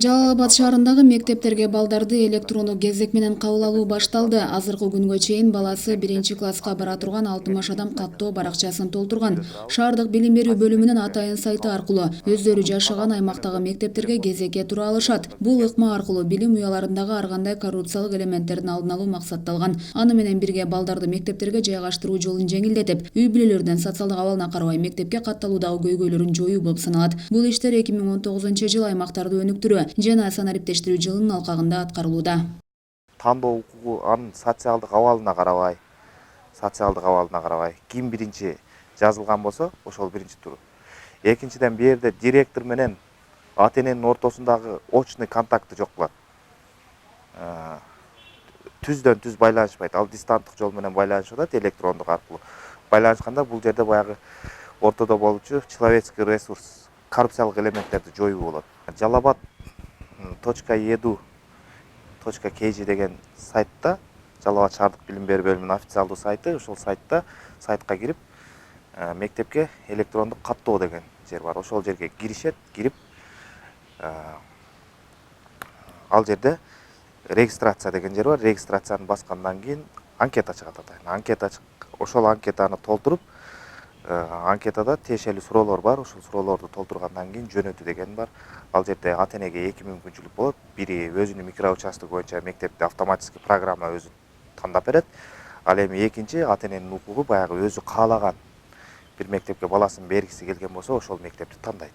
Жалал Абад шаарындагы мектептерге балдарды электрондук кезек менен кабыл алуу башталды. Азыркы күнгө чейин баласы 1-класска бара турган 60 адам каттоо баракчасын толтурган. Шаардык билим берүү бөлүмүнүн атайын сайты аркылуу өздөрү жашаган аймактагы мектептерге кезекке тура алышат. Бул ыкма аркылуу билим уяларындагы ар кандай коррупциялык элементтердин алдын алуу максатталган. Аны менен бирге балдарды мектептерге жайгаштыруу жолун жеңилдетип, үй бүлөлөрдүн социалдык абалына карабай мектепке катталуудагы көйгөйлөрүн жоюу болуп саналат. Бул иштер 2019-жыл аймактарды өнүктүрүү жана санариптештирүү жылынын алкагында аткарылууда. Тандоо укугу анын социалдык абалына карабай, ким биринчи жазылган болсо, ошол биринчи турат. Экинчиден, бул жерде директор менен ата эненин ортосундагы очный контакты жок болот. Түздөн түз байланышпайт. Ал дистанттык жол менен байланышып атат, электрондук аркылуу. Байланышканда бул жерде баягы ортодо болчу человеческий ресурс, коррупциялык элементтерди жоюу болот. jalabad.edu.kg деген сайтта, Жалал Абад шаардык билим берүү бөлүмүнүн официалдуу сайты, ошол сайтка кирип, мектепке электрондук каттоо деген жер бар. Ошол жерге киришет, кирип, ал жерде регистрация деген жер бар. Регистрацияны баскандан кийин анкета чыгат атайын. Ошол анкетаны толтуруп, анкетада тиешелүү суроолор бар. Ошол суроолорду толтургандан кийин жөнөтүү деген бар. Ал жерде ата энеге 2 мүмкүнчүлүк болот. Бири өзүнүн микроучасток боюнча мектепти автоматически программа өзү тандап берет. Ал эми экинчи ата эненин укугу баягы өзү каалаган бир мектепке баласын бергиси келген болсо, ошол мектепти тандайт.